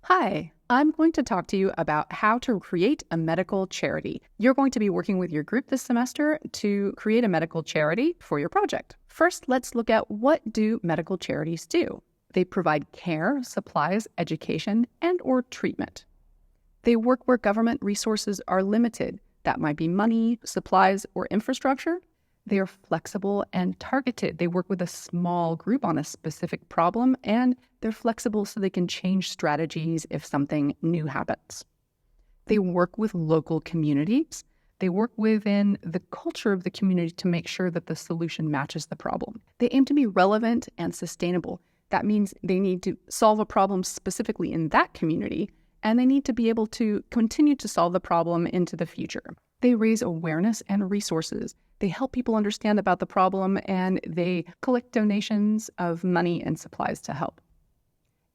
Hi, I'm going to talk to you about how to create a medical charity. You're going to be working with your group this semester to create a medical charity for your project. First, let's look at what do medical charities do. They provide care, supplies, education, and/or treatment. They work where government resources are limited. That might be money, supplies, or infrastructure. They are flexible and targeted. They work with a small group on a specific problem, and they're flexible so they can change strategies if something new happens. They work with local communities. They work within the culture of the community to make sure that the solution matches the problem. They aim to be relevant and sustainable. That means they need to solve a problem specifically in that community, and they need to be able to continue to solve the problem into the future. They raise awareness and resources. They help people understand about the problem, and they collect donations of money and supplies to help.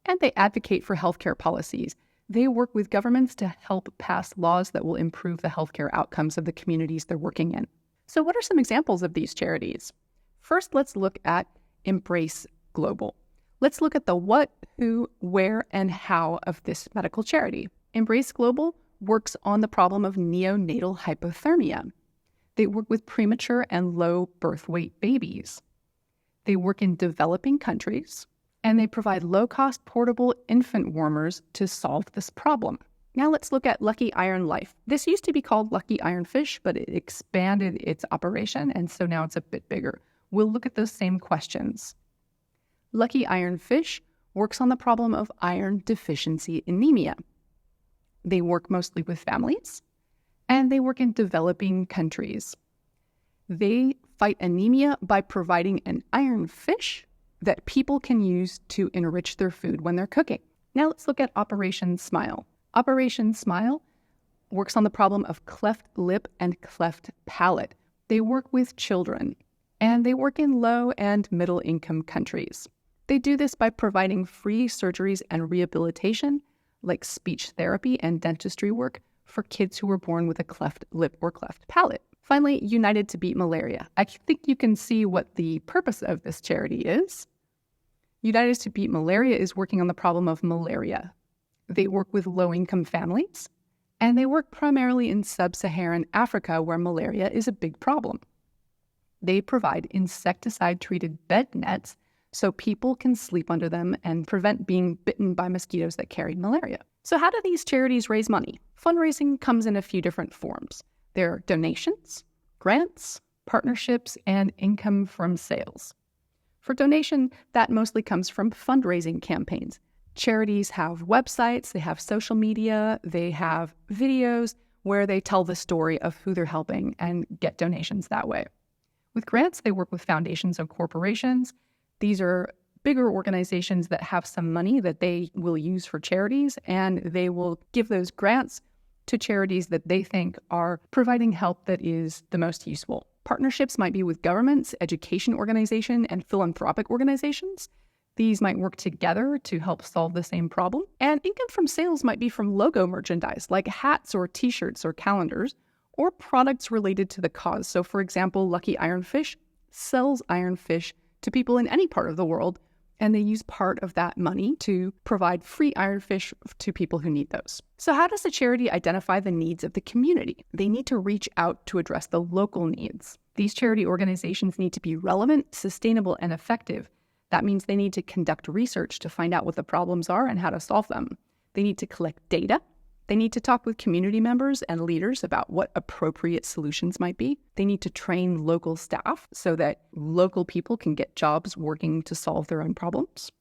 And they advocate for healthcare policies. They work with governments to help pass laws that will improve the healthcare outcomes of the communities they're working in. So what are some examples of these charities? First, let's look at Embrace Global. Let's look at the what, who, where, and how of this medical charity. Embrace Global works on the problem of neonatal hypothermia. They work with premature and low birth weight babies. They work in developing countries, and they provide low-cost portable infant warmers to solve this problem. Now let's look at Lucky Iron Life. This used to be called Lucky Iron Fish, but it expanded its operation, and so now it's a bit bigger. We'll look at those same questions. Lucky Iron Fish works on the problem of iron deficiency anemia. They work mostly with families, and they work in developing countries. They fight anemia by providing an iron fish that people can use to enrich their food when they're cooking. Now let's look at Operation Smile. Operation Smile works on the problem of cleft lip and cleft palate. They work with children, and they work in low and middle income countries. They do this by providing free surgeries and rehabilitation, like speech therapy and dentistry work, for kids who were born with a cleft lip or cleft palate. Finally, United to Beat Malaria. I think you can see what the purpose of this charity is. United to Beat Malaria is working on the problem of malaria. They work with low-income families, and they work primarily in sub-Saharan Africa, where malaria is a big problem. They provide insecticide-treated bed nets so people can sleep under them and prevent being bitten by mosquitoes that carry malaria. So how do these charities raise money? Fundraising comes in a few different forms. There are donations, grants, partnerships, and income from sales. For donation, that mostly comes from fundraising campaigns. Charities have websites, they have social media, they have videos where they tell the story of who they're helping and get donations that way. With grants, they work with foundations and corporations. These are bigger organizations that have some money that they will use for charities, and they will give those grants to charities that they think are providing help that is the most useful. Partnerships might be with governments, education organizations, and philanthropic organizations. These might work together to help solve the same problem. And income from sales might be from logo merchandise, like hats or t-shirts or calendars, or products related to the cause. So for example, Lucky Iron Fish sells iron fish to people in any part of the world, and they use part of that money to provide free iron fish to people who need those. So how does a charity identify the needs of the community? They need to reach out to address the local needs. These charity organizations need to be relevant, sustainable, and effective. That means they need to conduct research to find out what the problems are and how to solve them. They need to collect data. They need to talk with community members and leaders about what appropriate solutions might be. They need to train local staff so that local people can get jobs working to solve their own problems.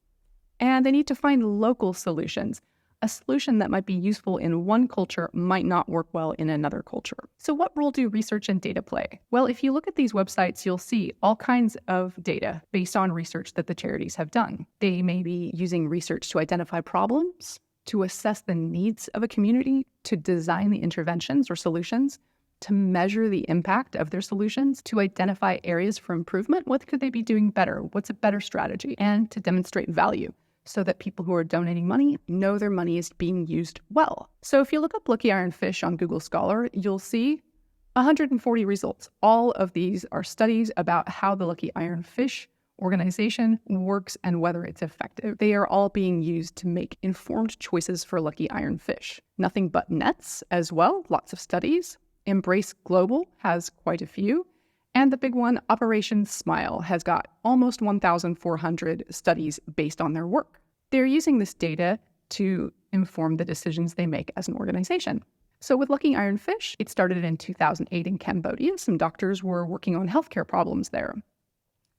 And they need to find local solutions. A solution that might be useful in one culture might not work well in another culture. So what role do research and data play? Well, if you look at these websites, you'll see all kinds of data based on research that the charities have done. They may be using research to identify problems, to assess the needs of a community, to design the interventions or solutions, to measure the impact of their solutions, to identify areas for improvement. What could they be doing better? What's a better strategy? And to demonstrate value so that people who are donating money know their money is being used well. So if you look up Lucky Iron Fish on Google Scholar, you'll see 140 results. All of these are studies about how the Lucky Iron Fish organization works and whether it's effective. They are all being used to make informed choices for lucky iron fish. Nothing But Nets as well, lots of studies. Embrace Global has quite a few. And the big one, Operation Smile, has got almost 1,400 studies based on their work. They're using this data to inform the decisions they make as an organization. So with lucky iron fish, it started in 2008 in Cambodia. Some doctors were working on healthcare problems there.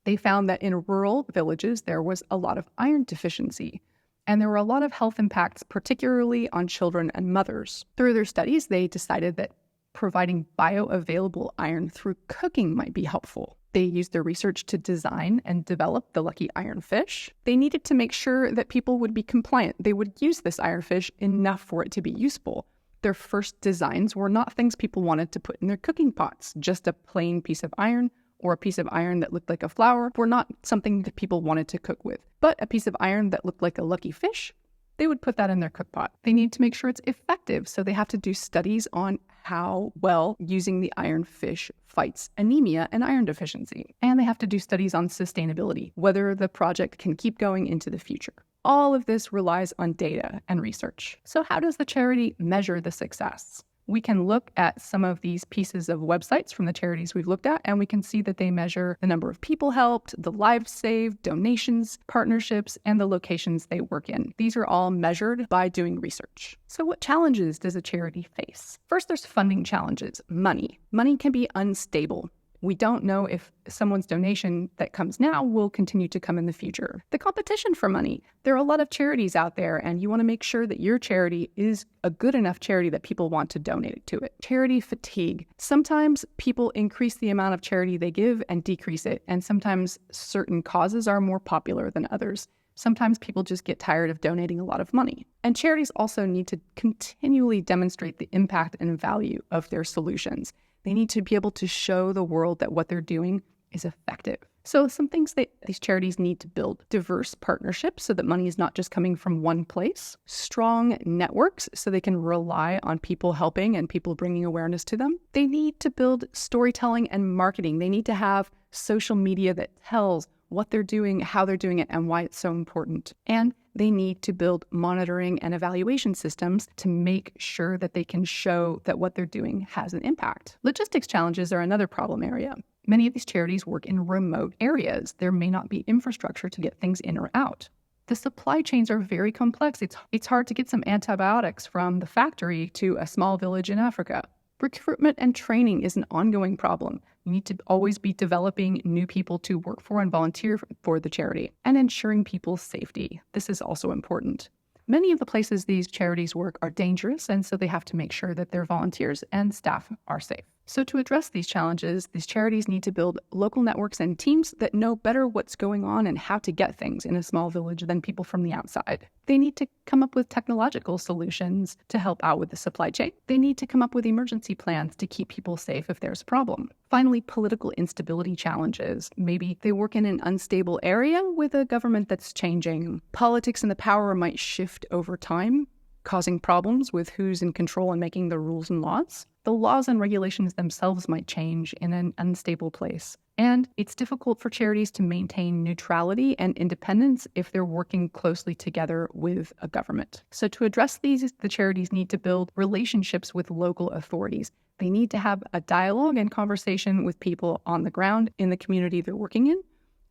They found that in rural villages, there was a lot of iron deficiency, and there were a lot of health impacts, particularly on children and mothers. Through their studies, they decided that providing bioavailable iron through cooking might be helpful. They used their research to design and develop the lucky iron fish. They needed to make sure that people would be compliant. They would use this iron fish enough for it to be useful. Their first designs were not things people wanted to put in their cooking pots. Just a plain piece of iron or a piece of iron that looked like a flower were not something that people wanted to cook with. But a piece of iron that looked like a lucky fish, they would put that in their cook pot. They need to make sure it's effective, so they have to do studies on how well using the iron fish fights anemia and iron deficiency. And they have to do studies on sustainability, whether the project can keep going into the future. All of this relies on data and research. So how does the charity measure the success? We can look at some of these pieces of websites from the charities we've looked at, and we can see that they measure the number of people helped, the lives saved, donations, partnerships, and the locations they work in. These are all measured by doing research. So what challenges does a charity face? First, there's funding challenges. Money. Money can be unstable. We don't know if someone's donation that comes now will continue to come in the future. The competition for money. There are a lot of charities out there, and you want to make sure that your charity is a good enough charity that people want to donate to it. Charity fatigue. Sometimes people increase the amount of charity they give and decrease it, and sometimes certain causes are more popular than others. Sometimes people just get tired of donating a lot of money. And charities also need to continually demonstrate the impact and value of their solutions. They need to be able to show the world that what they're doing is effective. So some things that these charities need to build: diverse partnerships so that money is not just coming from one place, strong networks so they can rely on people helping and people bringing awareness to them. They need to build storytelling and marketing. They need to have social media that tells what they're doing, how they're doing it, and why it's so important. And they need to build monitoring and evaluation systems to make sure that they can show that what they're doing has an impact. Logistics challenges are another problem area. Many of these charities work in remote areas. There may not be infrastructure to get things in or out. The supply chains are very complex. It's hard to get some antibiotics from the factory to a small village in Africa. Recruitment and training is an ongoing problem. You need to always be developing new people to work for and volunteer for the charity, and ensuring people's safety. This is also important. Many of the places these charities work are dangerous, and so they have to make sure that their volunteers and staff are safe. So to address these challenges, these charities need to build local networks and teams that know better what's going on and how to get things in a small village than people from the outside. They need to come up with technological solutions to help out with the supply chain. They need to come up with emergency plans to keep people safe if there's a problem. Finally, political instability challenges. Maybe they work in an unstable area with a government that's changing. Politics and the power might shift over time, causing problems with who's in control and making the rules and laws. The laws and regulations themselves might change in an unstable place. And it's difficult for charities to maintain neutrality and independence if they're working closely together with a government. So to address these, the charities need to build relationships with local authorities. They need to have a dialogue and conversation with people on the ground in the community they're working in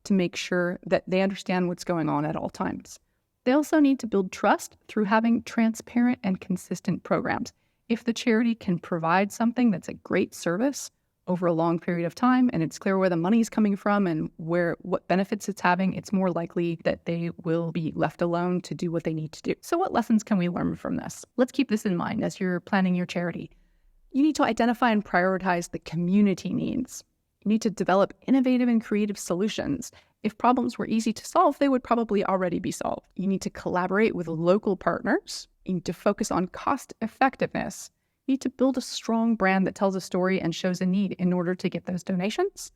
to make sure that they understand what's going on at all times. They also need to build trust through having transparent and consistent programs. If the charity can provide something that's a great service over a long period of time, and it's clear where the money is coming from and what benefits it's having, it's more likely that they will be left alone to do what they need to do. So what lessons can we learn from this? Let's keep this in mind as you're planning your charity. You need to identify and prioritize the community needs. You need to develop innovative and creative solutions. If problems were easy to solve, they would probably already be solved. You need to collaborate with local partners. You need to focus on cost effectiveness. You need to build a strong brand that tells a story and shows a need in order to get those donations.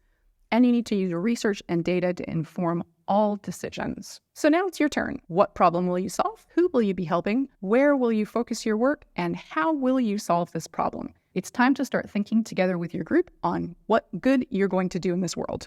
And you need to use research and data to inform all decisions. So now it's your turn. What problem will you solve? Who will you be helping? Where will you focus your work? And how will you solve this problem? It's time to start thinking together with your group on what good you're going to do in this world.